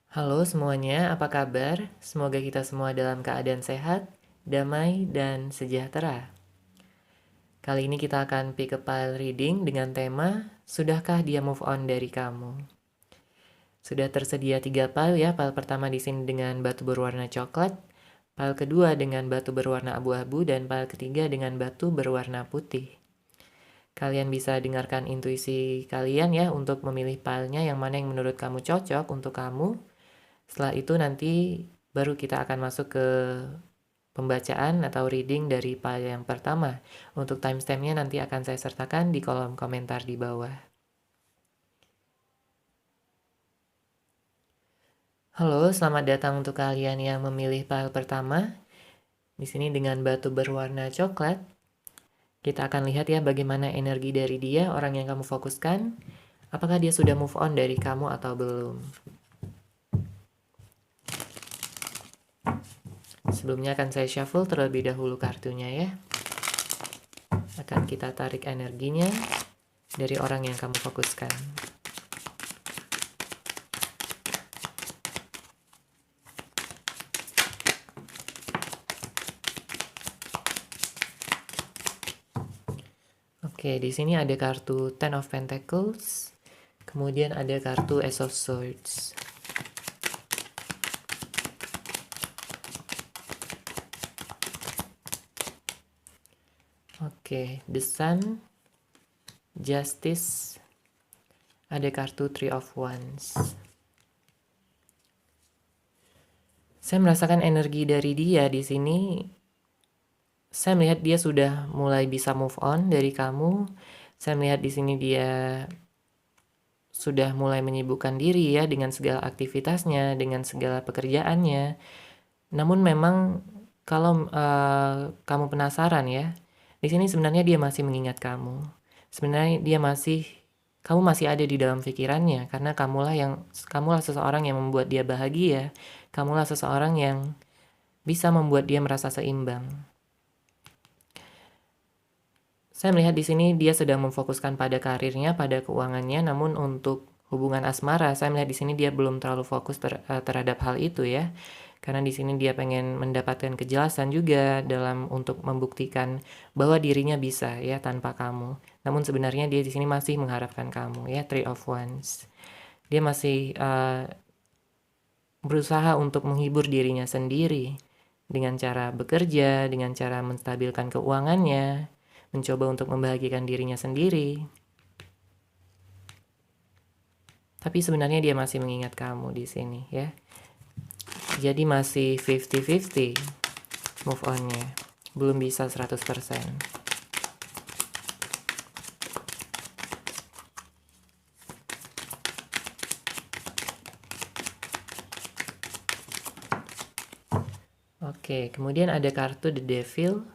Halo semuanya, apa kabar? Semoga kita semua dalam keadaan sehat, damai, dan sejahtera. Kali ini kita akan pick a pile reading dengan tema, Sudahkah dia move on dari kamu? Sudah tersedia 3 pile ya, pile pertama di sini dengan batu berwarna coklat, pile kedua dengan batu berwarna abu-abu, dan pile ketiga dengan batu berwarna putih. Kalian bisa dengarkan intuisi kalian ya untuk memilih pilenya yang mana yang menurut kamu cocok untuk kamu. Setelah itu nanti baru kita akan masuk ke pembacaan atau reading dari file yang pertama. Untuk timestampnya nanti akan saya sertakan di kolom komentar di bawah. Halo, selamat datang untuk kalian yang memilih file pertama. Di sini dengan batu berwarna coklat. Kita akan lihat ya bagaimana energi dari dia, orang yang kamu fokuskan. Apakah dia sudah move on dari kamu atau belum? Sebelumnya akan saya shuffle terlebih dahulu kartunya ya. Akan kita tarik energinya dari orang yang kamu fokuskan. Oke, di sini ada kartu Ten of Pentacles, kemudian ada kartu Ace of Swords. Oke, The Sun, Justice, ada kartu Three of Wands. Saya merasakan energi dari dia di sini. Saya melihat dia sudah mulai bisa move on dari kamu. Saya melihat di sini dia sudah mulai menyibukkan diri ya dengan segala aktivitasnya, dengan segala pekerjaannya. Namun memang kalau kamu penasaran ya, di sini sebenarnya dia masih mengingat kamu. Sebenarnya kamu masih ada di dalam pikirannya karena kamulah seseorang yang membuat dia bahagia. Kamulah seseorang yang bisa membuat dia merasa seimbang. Saya melihat di sini dia sedang memfokuskan pada karirnya, pada keuangannya, namun untuk hubungan asmara, saya melihat di sini dia belum terlalu fokus terhadap hal itu ya. Karena di sini dia pengen mendapatkan kejelasan juga untuk membuktikan bahwa dirinya bisa ya tanpa kamu. Namun sebenarnya dia di sini masih mengharapkan kamu ya, Three of Wands. Dia masih berusaha untuk menghibur dirinya sendiri dengan cara bekerja, dengan cara menstabilkan keuangannya, mencoba untuk membahagiakan dirinya sendiri. Tapi sebenarnya dia masih mengingat kamu di sini ya. Jadi masih 50-50 move on-nya. Belum bisa 100%. Oke, kemudian ada kartu The Devil,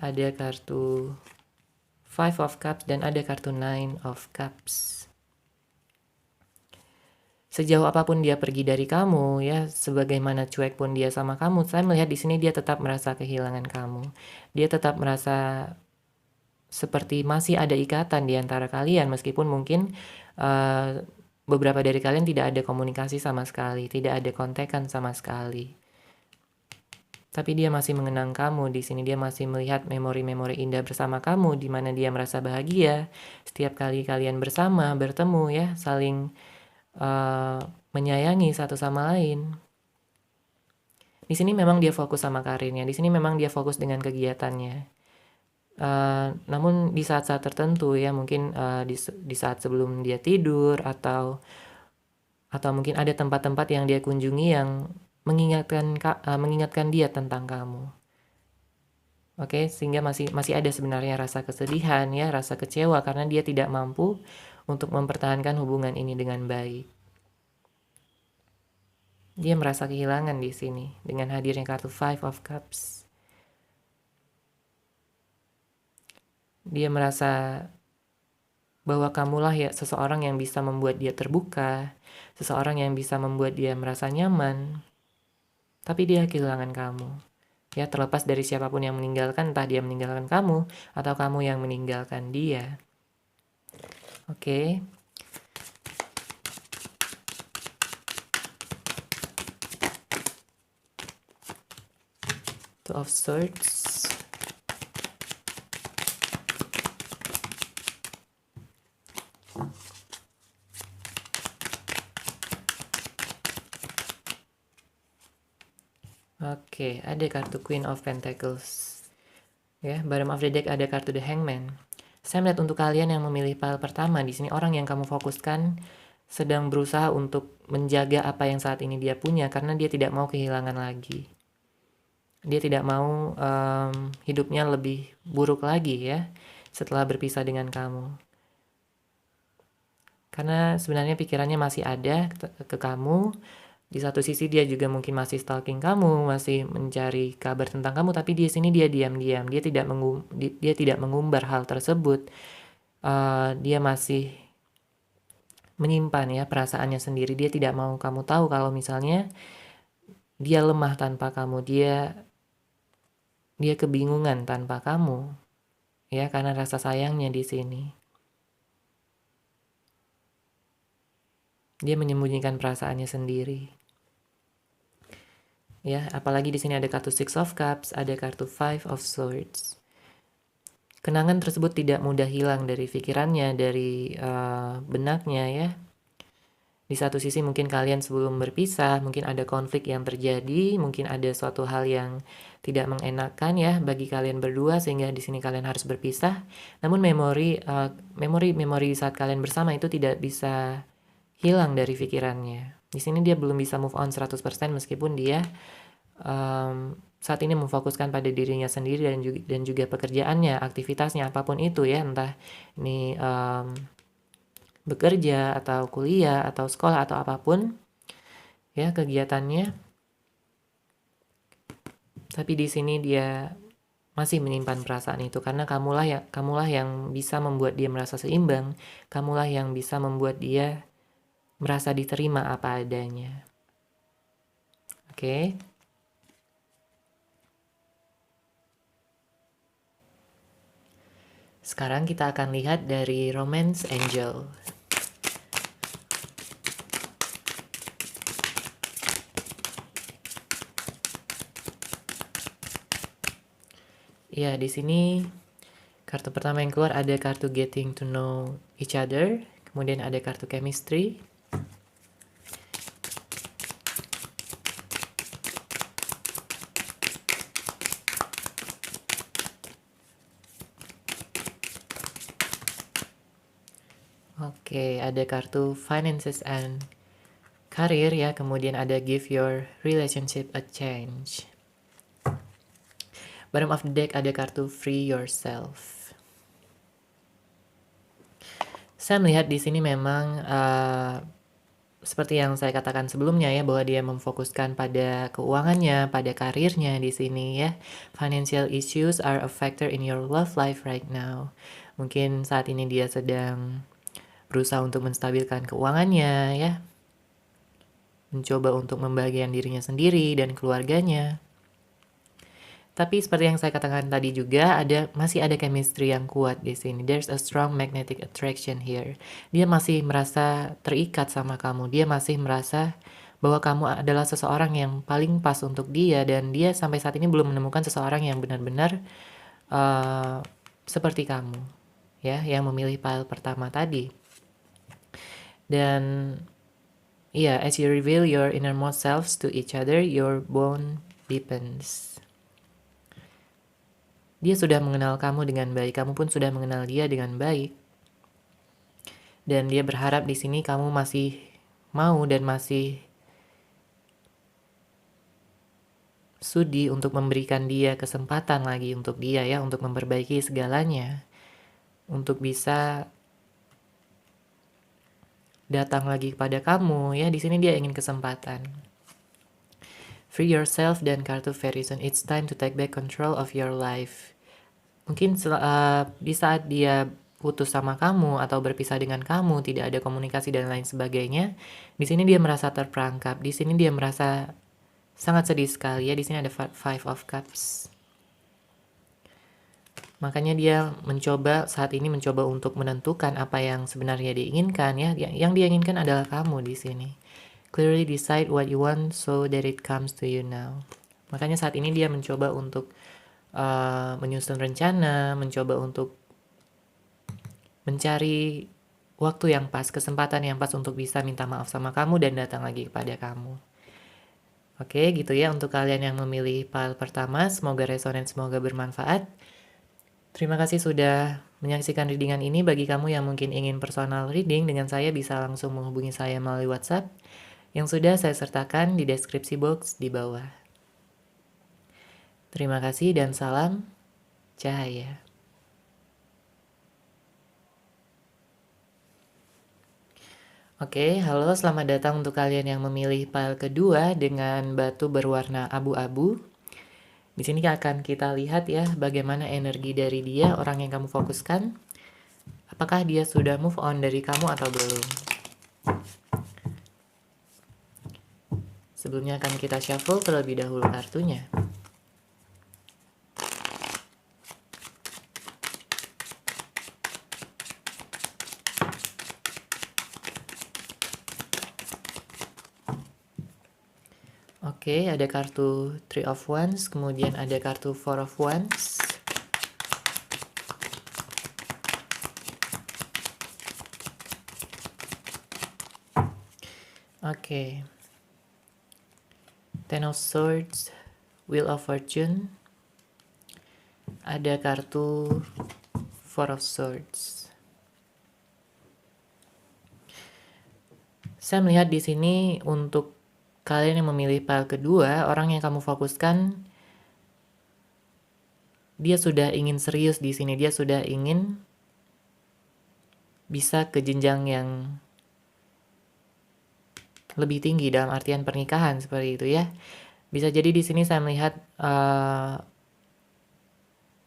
ada kartu Five of Cups, dan ada kartu Nine of Cups. Sejauh apapun dia pergi dari kamu, ya, sebagaimana cuek pun dia sama kamu, saya melihat di sini dia tetap merasa kehilangan kamu. Dia tetap merasa seperti masih ada ikatan di antara kalian, meskipun mungkin beberapa dari kalian tidak ada komunikasi sama sekali, tidak ada kontekan sama sekali. Tapi dia masih mengenang kamu di sini, dia masih melihat memori-memori indah bersama kamu, di mana dia merasa bahagia setiap kali kalian bersama, bertemu ya, saling menyayangi satu sama lain. Di sini memang dia fokus sama karirnya, di sini memang dia fokus dengan kegiatannya. Namun di saat-saat tertentu ya, mungkin di saat sebelum dia tidur atau mungkin ada tempat-tempat yang dia kunjungi yang mengingatkan dia tentang kamu. Oke, sehingga masih ada sebenarnya rasa kesedihan ya, rasa kecewa karena dia tidak mampu untuk mempertahankan hubungan ini dengan baik. Dia merasa kehilangan di sini dengan hadirnya kartu Five of Cups. Dia merasa bahwa kamulah ya seseorang yang bisa membuat dia terbuka, seseorang yang bisa membuat dia merasa nyaman. Tapi dia kehilangan kamu. Ya, terlepas dari siapapun yang meninggalkan, entah dia meninggalkan kamu atau kamu yang meninggalkan dia. Oke. of Swords. Oke, ada kartu Queen of Pentacles. Ya, bottom of the deck ada kartu The Hangman. Saya melihat untuk kalian yang memilih pile pertama di sini, orang yang kamu fokuskan sedang berusaha untuk menjaga apa yang saat ini dia punya karena dia tidak mau kehilangan lagi. Dia tidak mau hidupnya lebih buruk lagi ya setelah berpisah dengan kamu. Karena sebenarnya pikirannya masih ada ke kamu. Di satu sisi dia juga mungkin masih stalking kamu, masih mencari kabar tentang kamu, tapi di sini dia diam-diam, dia tidak mengumbar hal tersebut. Dia masih menyimpan ya perasaannya sendiri. Dia tidak mau kamu tahu kalau misalnya dia lemah tanpa kamu, dia kebingungan tanpa kamu, ya karena rasa sayangnya di sini. Dia menyembunyikan perasaannya sendiri. Ya, apalagi di sini ada kartu Six of Cups, ada kartu Five of Swords. Kenangan tersebut tidak mudah hilang dari pikirannya, dari benaknya ya. Di satu sisi mungkin kalian sebelum berpisah, mungkin ada konflik yang terjadi, mungkin ada suatu hal yang tidak mengenakan ya bagi kalian berdua sehingga di sini kalian harus berpisah. Namun memori saat kalian bersama itu tidak bisa hilang dari pikirannya. Di sini dia belum bisa move on 100% meskipun dia saat ini memfokuskan pada dirinya sendiri dan juga pekerjaannya, aktivitasnya apapun itu ya, entah ini bekerja atau kuliah atau sekolah atau apapun ya kegiatannya. Tapi di sini dia masih menyimpan perasaan itu karena kamulah yang bisa membuat dia merasa seimbang, kamulah yang bisa membuat dia merasa diterima apa adanya. Oke. Sekarang kita akan lihat dari Romance Angel. Ya, di sini kartu pertama yang keluar ada kartu Getting to Know Each Other, kemudian ada kartu Chemistry. Oke, ada kartu Finances and Career ya, kemudian ada Give Your Relationship a Change. Bottom of the deck ada kartu Free Yourself. Saya melihat di sini memang seperti yang saya katakan sebelumnya ya, bahwa dia memfokuskan pada keuangannya, pada karirnya di sini ya. Financial issues are a factor in your love life right now. Mungkin saat ini dia sedang berusaha untuk menstabilkan keuangannya ya. Mencoba untuk membahagiakan dirinya sendiri dan keluarganya. Tapi seperti yang saya katakan tadi juga masih ada chemistry yang kuat di sini. There's a strong magnetic attraction here. Dia masih merasa terikat sama kamu. Dia masih merasa bahwa kamu adalah seseorang yang paling pas untuk dia dan dia sampai saat ini belum menemukan seseorang yang benar-benar seperti kamu, ya, yang memilih pile pertama tadi. Dan yeah, as you reveal your innermost selves to each other, your bond deepens. Dia sudah mengenal kamu dengan baik, kamu pun sudah mengenal dia dengan baik. Dan dia berharap di sini kamu masih mau dan masih sudi untuk memberikan dia kesempatan lagi untuk dia ya, untuk memperbaiki segalanya. Untuk bisa datang lagi kepada kamu ya, di sini dia ingin kesempatan. Free yourself dan kartu Verison. It's time to take back control of your life. Mungkin di saat dia putus sama kamu atau berpisah dengan kamu, tidak ada komunikasi dan lain sebagainya, di sini dia merasa terperangkap. Di sini dia merasa sangat sedih sekali ya. Di sini ada Five of Cups. Makanya dia saat ini mencoba untuk menentukan apa yang sebenarnya diinginkan ya. Yang dia inginkan adalah kamu di sini. Clearly decide what you want so that it comes to you now. Makanya saat ini dia mencoba untuk menyusun rencana, mencoba untuk mencari waktu yang pas, kesempatan yang pas untuk bisa minta maaf sama kamu dan datang lagi kepada kamu. Oke, gitu ya untuk kalian yang memilih pile pertama. Semoga resonan, semoga bermanfaat. Terima kasih sudah menyaksikan readingan ini. Bagi kamu yang mungkin ingin personal reading dengan saya, bisa langsung menghubungi saya melalui WhatsApp yang sudah saya sertakan di deskripsi box di bawah. Terima kasih dan salam cahaya. Oke, halo, selamat datang untuk kalian yang memilih pile kedua dengan batu berwarna abu-abu. Di sini akan kita lihat ya bagaimana energi dari dia, orang yang kamu fokuskan. Apakah dia sudah move on dari kamu atau belum? Sebelumnya akan kita shuffle terlebih dahulu kartunya. Oke, ada kartu Three of Wands, kemudian ada kartu Four of Wands. Oke. Ten of Swords, Wheel of Fortune. Ada kartu Four of Swords. Saya melihat di sini untuk kalian yang memilih pile kedua, orang yang kamu fokuskan, dia sudah ingin serius di sini. Dia sudah ingin bisa ke jenjang yang lebih tinggi dalam artian pernikahan seperti itu ya. Bisa jadi di sini saya melihat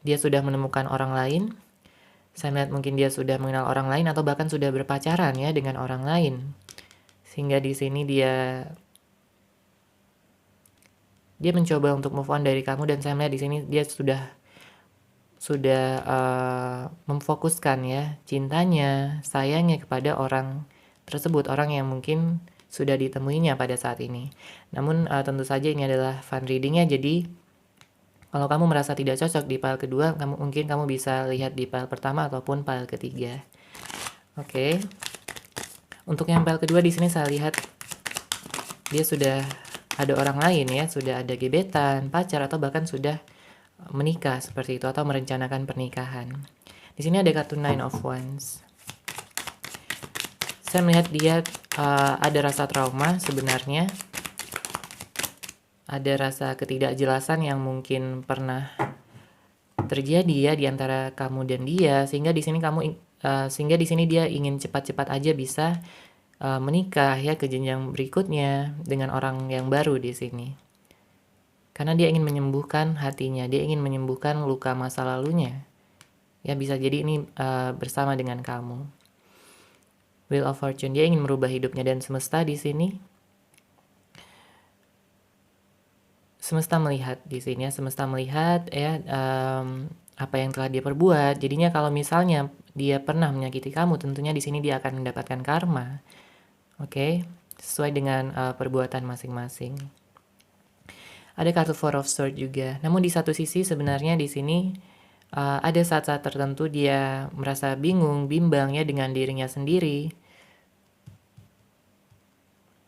dia sudah menemukan orang lain. Saya melihat mungkin dia sudah mengenal orang lain atau bahkan sudah berpacaran ya dengan orang lain. Sehingga di sini dia mencoba untuk move on dari kamu, dan saya melihat di sini dia sudah memfokuskan ya cintanya, sayangnya kepada orang tersebut, orang yang mungkin sudah ditemuinya pada saat ini. Namun tentu saja ini adalah fun reading ya, jadi kalau kamu merasa tidak cocok di pile kedua, mungkin kamu bisa lihat di pile pertama ataupun pile ketiga. Oke. Untuk yang pile kedua di sini saya lihat dia sudah ada orang lain ya, sudah ada gebetan, pacar, atau bahkan sudah menikah seperti itu atau merencanakan pernikahan. Di sini ada kartu Nine of Wands. Saya melihat dia ada rasa trauma sebenarnya. Ada rasa ketidakjelasan yang mungkin pernah terjadi ya di antara kamu dan dia, sehingga di sini dia ingin cepat-cepat aja bisa menikah ya ke jenjang berikutnya dengan orang yang baru di sini. Karena dia ingin menyembuhkan hatinya, dia ingin menyembuhkan luka masa lalunya. Ya bisa jadi ini bersama dengan kamu. Wheel of Fortune, dia ingin merubah hidupnya, dan semesta di sini. Semesta melihat di sini ya, semesta melihat ya apa yang telah dia perbuat. Jadinya kalau misalnya dia pernah menyakiti kamu, tentunya di sini dia akan mendapatkan karma. Oke, sesuai dengan perbuatan masing-masing. Ada kartu Four of Swords juga. Namun di satu sisi sebenarnya di sini ada saat-saat tertentu dia merasa bingung, bimbang ya dengan dirinya sendiri.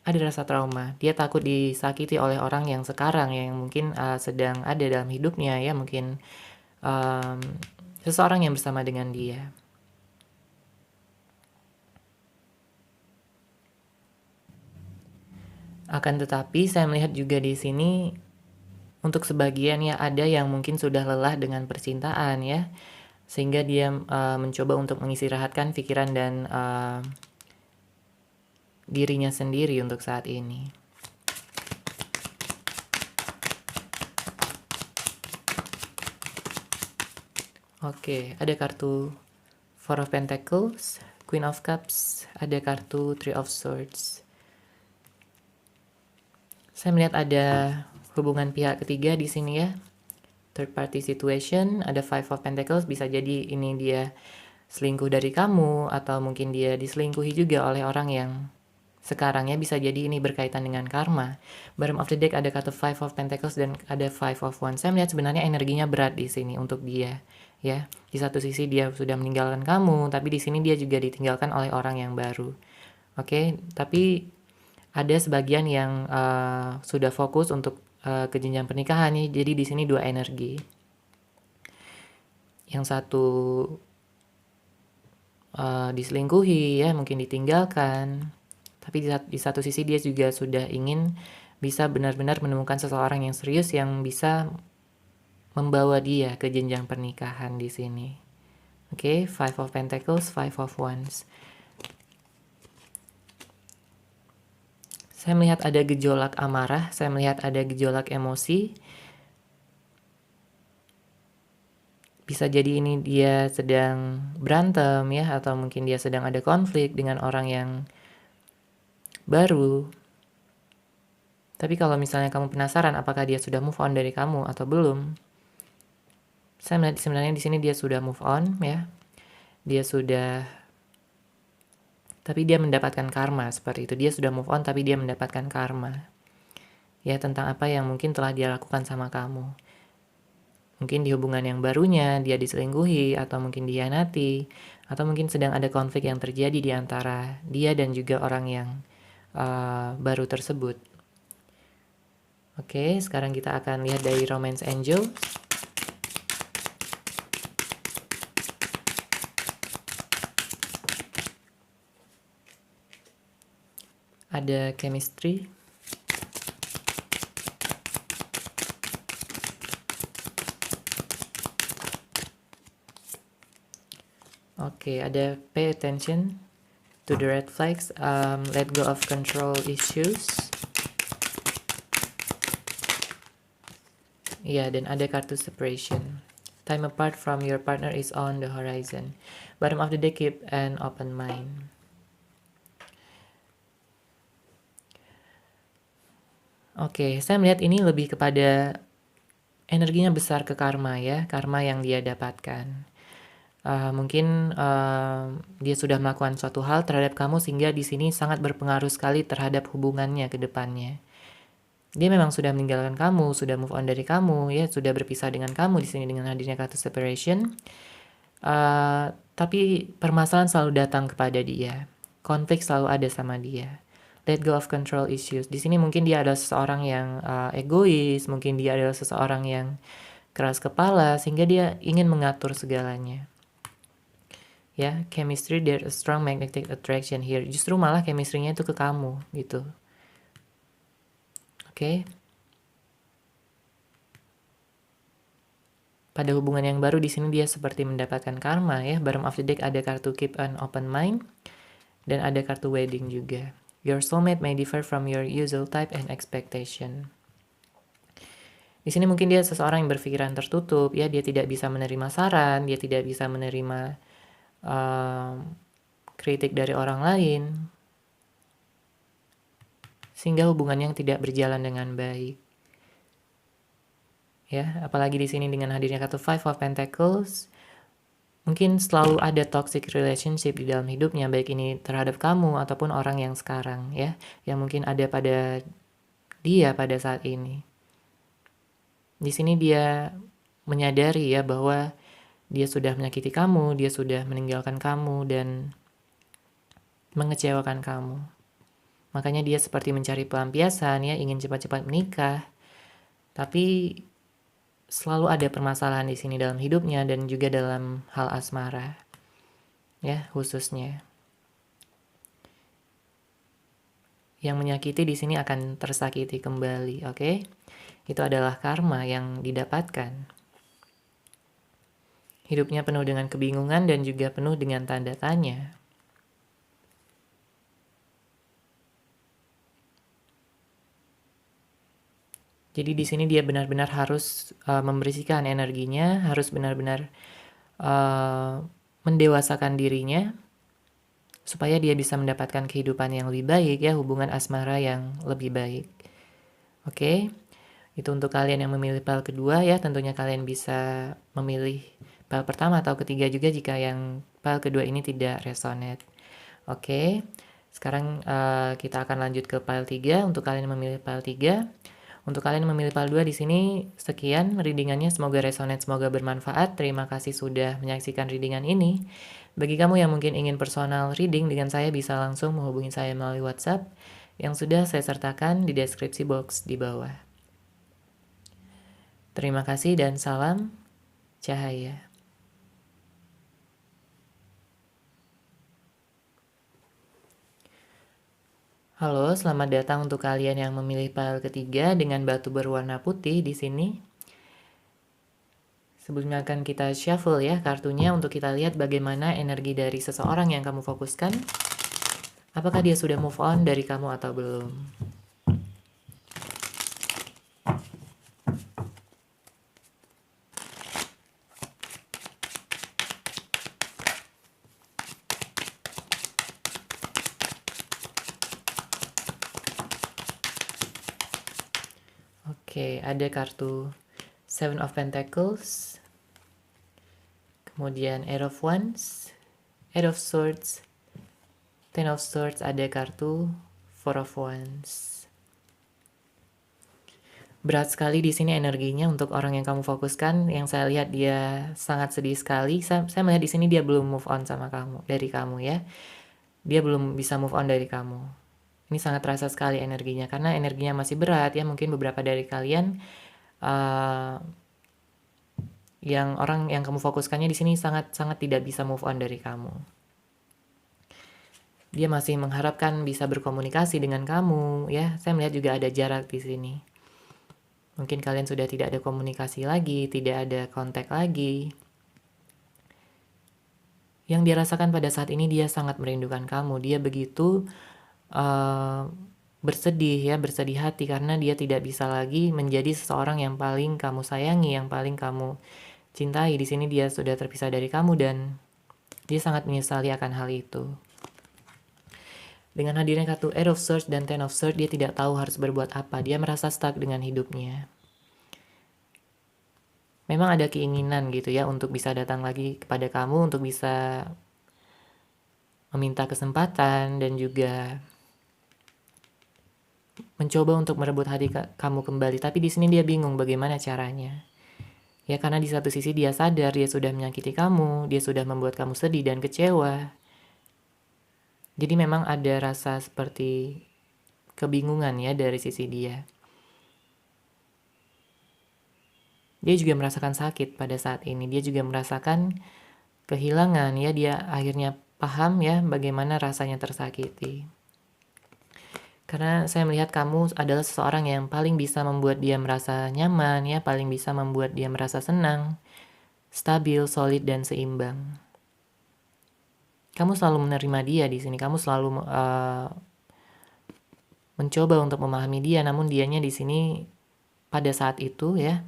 Ada rasa trauma. Dia takut disakiti oleh orang yang sekarang yang mungkin sedang ada dalam hidupnya ya, mungkin seseorang yang bersama dengan dia. Akan tetapi saya melihat juga di sini untuk sebagian ya ada yang mungkin sudah lelah dengan percintaan ya, sehingga dia mencoba untuk mengistirahatkan pikiran dan dirinya sendiri untuk saat ini. Oke, ada kartu Four of Pentacles, Queen of Cups, ada kartu Three of Swords. Saya melihat ada hubungan pihak ketiga di sini ya. Third party situation, ada Five of Pentacles, bisa jadi ini dia selingkuh dari kamu, atau mungkin dia diselingkuhi juga oleh orang yang sekarang ya, bisa jadi ini berkaitan dengan karma. Bottom of the deck ada kartu Five of Pentacles dan ada Five of Wands. Saya melihat sebenarnya energinya berat di sini untuk dia, ya. Di satu sisi dia sudah meninggalkan kamu, tapi di sini dia juga ditinggalkan oleh orang yang baru. Oke, tapi ada sebagian yang sudah fokus untuk ke jenjang pernikahan nih. Jadi di sini dua energi. Yang satu diselingkuhi ya, mungkin ditinggalkan. Tapi di satu sisi dia juga sudah ingin bisa benar-benar menemukan seseorang yang serius yang bisa membawa dia ke jenjang pernikahan di sini. Oke, Five of Pentacles, Five of Wands. Saya melihat ada gejolak amarah, saya melihat ada gejolak emosi. Bisa jadi ini dia sedang berantem ya, atau mungkin dia sedang ada konflik dengan orang yang baru. Tapi kalau misalnya kamu penasaran apakah dia sudah move on dari kamu atau belum, saya melihat sebenarnya di sini dia sudah move on ya. Dia sudah, tapi dia mendapatkan karma seperti itu. Dia sudah move on tapi dia mendapatkan karma. Ya, tentang apa yang mungkin telah dia lakukan sama kamu. Mungkin di hubungan yang barunya dia diselingkuhi, atau mungkin dihianati, atau mungkin sedang ada konflik yang terjadi di antara dia dan juga orang yang baru tersebut. Oke, sekarang kita akan lihat dari Romance Angel. Ada chemistry. Oke, ada pay attention to the red flags, let go of control issues. Iya, dan ada kartu separation. Time apart from your partner is on the horizon. Bottom of the deck, keep an open mind. Oke, saya melihat ini lebih kepada energinya besar ke karma ya, karma yang dia dapatkan. Mungkin dia sudah melakukan suatu hal terhadap kamu sehingga di sini sangat berpengaruh sekali terhadap hubungannya ke depannya. Dia memang sudah meninggalkan kamu, sudah move on dari kamu, ya sudah berpisah dengan kamu di sini dengan hadirnya kartu separation. Tapi permasalahan selalu datang kepada dia, konflik selalu ada sama dia. Let go of control issues. Di sini mungkin dia adalah seseorang yang egois, mungkin dia adalah seseorang yang keras kepala sehingga dia ingin mengatur segalanya. Ya, chemistry, there is strong magnetic attraction here. Justru malah chemistry-nya itu ke kamu gitu. Oke. Pada hubungan yang baru di sini dia seperti mendapatkan karma ya. Bottom of the deck ada kartu keep an open mind dan ada kartu wedding juga. Your soulmate may differ from your usual type and expectation. Di sini mungkin dia seseorang yang berpikiran tertutup ya, dia tidak bisa menerima saran, dia tidak bisa menerima kritik dari orang lain. Sehingga hubungannya tidak berjalan dengan baik. Ya, apalagi di sini dengan hadirnya kartu Five of Pentacles, mungkin selalu ada toxic relationship di dalam hidupnya, baik ini terhadap kamu ataupun orang yang sekarang ya, yang mungkin ada pada dia pada saat ini. Di sini dia menyadari ya bahwa dia sudah menyakiti kamu, dia sudah meninggalkan kamu dan mengecewakan kamu. Makanya dia seperti mencari pelampiasan ya, ingin cepat-cepat menikah. Tapi selalu ada permasalahan di sini dalam hidupnya dan juga dalam hal asmara. Ya, khususnya. Yang menyakiti di sini akan tersakiti kembali, oke? Itu adalah karma yang didapatkan. Hidupnya penuh dengan kebingungan dan juga penuh dengan tanda tanya. Jadi di sini dia benar-benar harus membersihkan energinya, harus benar-benar mendewasakan dirinya supaya dia bisa mendapatkan kehidupan yang lebih baik ya, hubungan asmara yang lebih baik. Oke. Itu untuk kalian yang memilih pile kedua ya, tentunya kalian bisa memilih pile pertama atau ketiga juga jika yang pile kedua ini tidak resonate. Oke. Sekarang kita akan lanjut ke pile 3 untuk kalian yang memilih pile 3. Untuk kalian yang memilih pile 2 di sini sekian readingannya, semoga resonate, semoga bermanfaat. Terima kasih sudah menyaksikan readingan ini. Bagi kamu yang mungkin ingin personal reading dengan saya, bisa langsung menghubungi saya melalui WhatsApp yang sudah saya sertakan di deskripsi box di bawah. Terima kasih dan salam cahaya. Halo, selamat datang untuk kalian yang memilih pile ketiga dengan batu berwarna putih di sini. Sebelumnya akan kita shuffle ya kartunya untuk kita lihat bagaimana energi dari seseorang yang kamu fokuskan. Apakah dia sudah move on dari kamu atau belum? Oke, ada kartu Seven of Pentacles, kemudian Eight of Wands, Eight of Swords, Ten of Swords, ada kartu Four of Wands. Berat sekali di sini energinya untuk orang yang kamu fokuskan. Yang saya lihat dia sangat sedih sekali. Saya melihat di sini dia belum move on sama kamu, dari kamu ya. Dia belum bisa move on dari kamu. Ini sangat terasa sekali energinya karena energinya masih berat ya. Mungkin beberapa dari kalian yang orang yang kamu fokuskannya di sini sangat tidak bisa move on dari kamu. Dia masih mengharapkan bisa berkomunikasi dengan kamu ya. Saya melihat juga ada jarak di sini. Mungkin kalian sudah tidak ada komunikasi lagi, tidak ada kontak lagi. Yang dia rasakan pada saat ini, dia sangat merindukan kamu. Dia begitu bersedih ya, bersedih hati karena dia tidak bisa lagi menjadi seseorang yang paling kamu sayangi, yang paling kamu cintai. Di sini dia sudah terpisah dari kamu dan dia sangat menyesali akan hal itu. Dengan hadirnya kartu Eight of Swords dan Ten of Swords, dia tidak tahu harus berbuat apa. Dia merasa stuck dengan hidupnya. Memang ada keinginan gitu ya untuk bisa datang lagi kepada kamu, untuk bisa meminta kesempatan dan juga mencoba untuk merebut hati kamu kembali. Tapi di sini dia bingung bagaimana caranya. Ya karena di satu sisi dia sadar dia sudah menyakiti kamu, dia sudah membuat kamu sedih dan kecewa. Jadi memang ada rasa seperti kebingungan ya dari sisi dia. Dia juga merasakan sakit pada saat ini. Dia juga merasakan kehilangan ya. Dia akhirnya paham ya bagaimana rasanya tersakiti. Karena saya melihat kamu adalah seseorang yang paling bisa membuat dia merasa nyaman ya, paling bisa membuat dia merasa senang, stabil, solid dan seimbang. Kamu selalu menerima dia di sini. Kamu selalu mencoba untuk memahami dia, namun dianya di sini pada saat itu ya,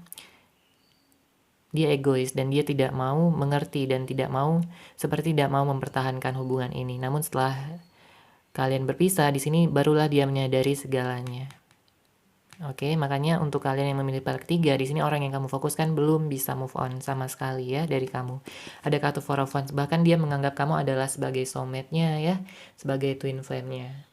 dia egois dan dia tidak mau mengerti dan tidak mau mempertahankan hubungan ini. Namun setelah kalian berpisah, di sini barulah dia menyadari segalanya. Oke, makanya untuk kalian yang memilih pile ketiga, di sini orang yang kamu fokuskan belum bisa move on sama sekali ya dari kamu. Ada kartu Four of Wands, bahkan dia menganggap kamu adalah sebagai soulmate-nya ya, sebagai twin flame-nya.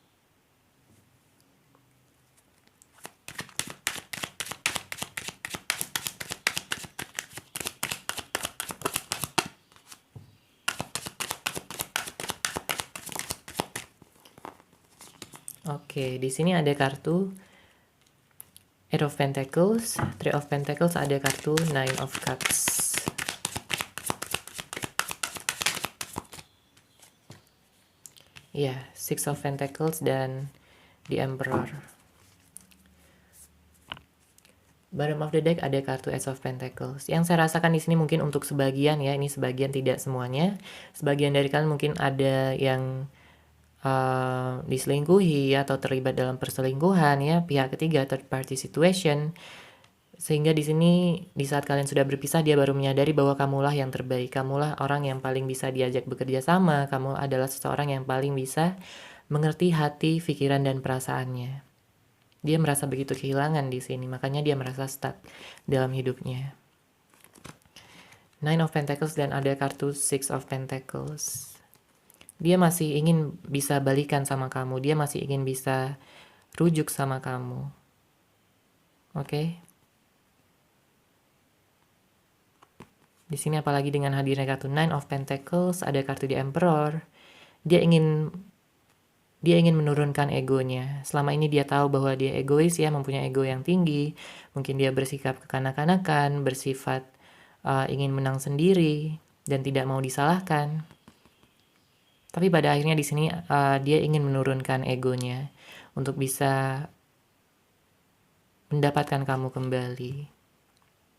Oke, di sini ada kartu Eight of Pentacles, Three of Pentacles, ada kartu Nine of Cups. Ya, Six of Pentacles dan The Emperor. Bottom of the deck ada kartu Ace of Pentacles. Yang saya rasakan di sini mungkin untuk sebagian ya, ini sebagian tidak semuanya. Sebagian dari kalian mungkin ada yang diselingkuhi atau terlibat dalam perselingkuhan ya, pihak ketiga, third party situation. Sehingga di sini di saat kalian sudah berpisah dia baru menyadari bahwa kamulah yang terbaik, kamulah orang yang paling bisa diajak bekerja sama, kamu adalah seseorang yang paling bisa mengerti hati, pikiran dan perasaannya. Dia merasa begitu kehilangan di sini, makanya dia merasa stuck dalam hidupnya. Nine of Pentacles dan ada kartu Six of Pentacles. Dia masih ingin bisa balikan sama kamu, dia masih ingin bisa rujuk sama kamu. Oke? Di sini apalagi dengan hadirnya kartu Nine of Pentacles, ada kartu The Emperor. Dia ingin menurunkan egonya. Selama ini dia tahu bahwa dia egois ya, mempunyai ego yang tinggi. Mungkin dia bersikap kekanak-kanakan, bersifat ingin menang sendiri dan tidak mau disalahkan. Tapi pada akhirnya di sini dia ingin menurunkan egonya untuk bisa mendapatkan kamu kembali.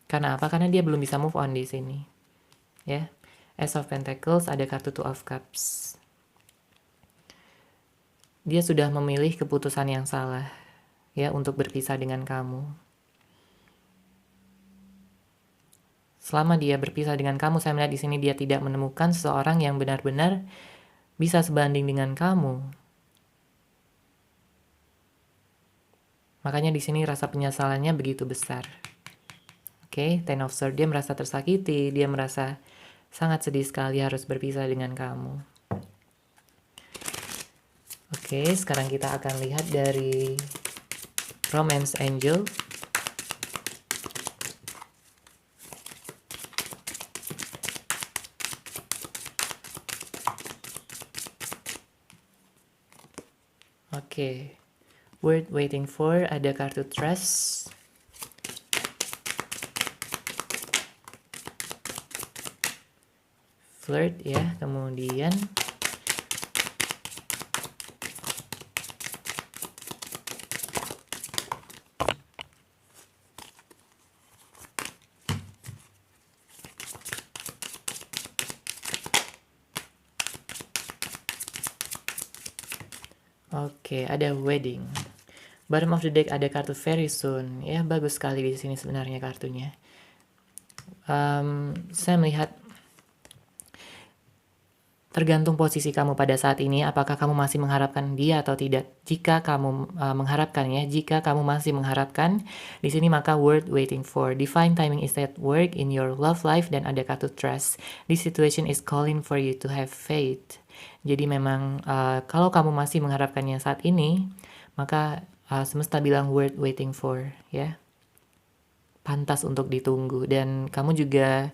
Karena apa? Karena dia belum bisa move on di sini. Ya. Ace of Pentacles, ada kartu Two of Cups. Dia sudah memilih keputusan yang salah ya untuk berpisah dengan kamu. Selama dia berpisah dengan kamu, saya melihat di sini dia tidak menemukan seseorang yang benar-benar bisa sebanding dengan kamu. Makanya di sini rasa penyesalannya begitu besar. Oke, Ten of Swords, dia merasa tersakiti, dia merasa sangat sedih sekali harus berpisah dengan kamu. Oke, sekarang kita akan lihat dari Romance Angel. Oke, word waiting for, ada kartu Trust. Flirt ya, kemudian oke, ada wedding. Bottom of the deck ada kartu very soon. Ya, bagus sekali di sini sebenarnya kartunya. Saya melihat tergantung posisi kamu pada saat ini, apakah kamu masih mengharapkan dia atau tidak. Jika kamu mengharapkan ya, jika kamu masih mengharapkan, di sini maka word waiting for. Divine timing is at work in your love life dan ada kartu trust. This situation is calling for you to have faith. Jadi memang kalau kamu masih mengharapkannya saat ini, maka semesta bilang word waiting for ya. Pantas untuk ditunggu dan kamu juga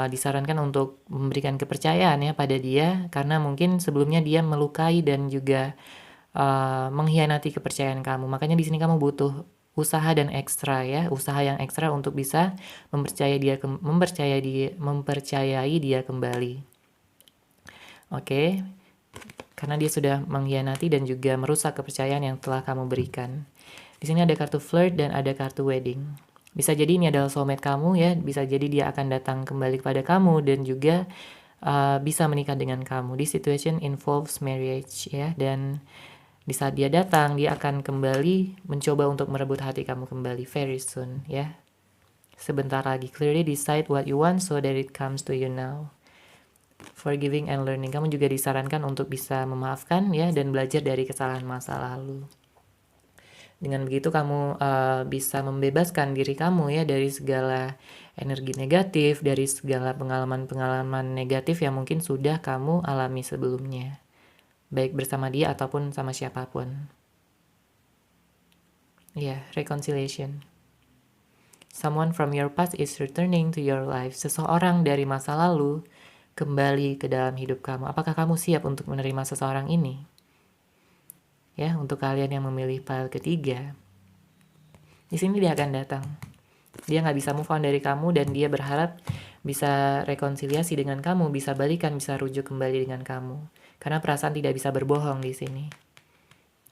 disarankan untuk memberikan kepercayaan ya pada dia karena mungkin sebelumnya dia melukai dan juga mengkhianati kepercayaan kamu. Makanya di sini kamu butuh usaha dan ekstra ya, usaha yang ekstra untuk bisa mempercayai dia kembali. Oke. Karena dia sudah mengkhianati dan juga merusak kepercayaan yang telah kamu berikan. Di sini ada kartu flirt dan ada kartu wedding. Bisa jadi ini adalah soulmate kamu ya, bisa jadi dia akan datang kembali kepada kamu dan juga bisa menikah dengan kamu. This situation involves marriage ya, dan di saat dia datang, dia akan kembali mencoba untuk merebut hati kamu kembali very soon ya. Sebentar lagi, clearly decide what you want so that it comes to you now. Forgiving and learning, kamu juga disarankan untuk bisa memaafkan ya dan belajar dari kesalahan masa lalu. Dengan begitu kamu bisa membebaskan diri kamu ya dari segala energi negatif, dari segala pengalaman-pengalaman negatif yang mungkin sudah kamu alami sebelumnya. Baik bersama dia ataupun sama siapapun. Ya, reconciliation. Someone from your past is returning to your life. Seseorang dari masa lalu kembali ke dalam hidup kamu. Apakah kamu siap untuk menerima seseorang ini? Ya, untuk kalian yang memilih pile ketiga, di sini dia akan datang. Dia nggak bisa move on dari kamu dan dia berharap bisa rekonsiliasi dengan kamu, bisa balikan, bisa rujuk kembali dengan kamu. Karena perasaan tidak bisa berbohong di sini.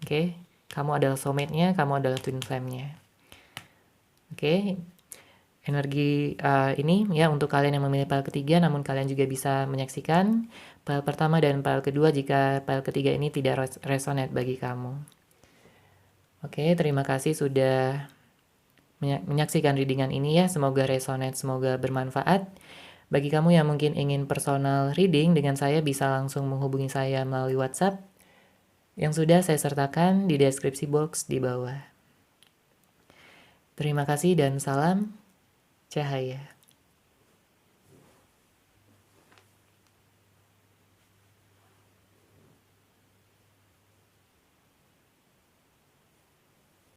Oke, kamu adalah soulmate-nya, kamu adalah twin flame-nya. Oke, energi ini ya untuk kalian yang memilih pile ketiga, namun kalian juga bisa menyaksikan pile pertama dan pile kedua jika pile ketiga ini tidak resonate bagi kamu. Oke, terima kasih sudah menyaksikan readingan ini ya. Semoga resonate, semoga bermanfaat. Bagi kamu yang mungkin ingin personal reading dengan saya, bisa langsung menghubungi saya melalui WhatsApp yang sudah saya sertakan di deskripsi box di bawah. Terima kasih dan salam cahaya.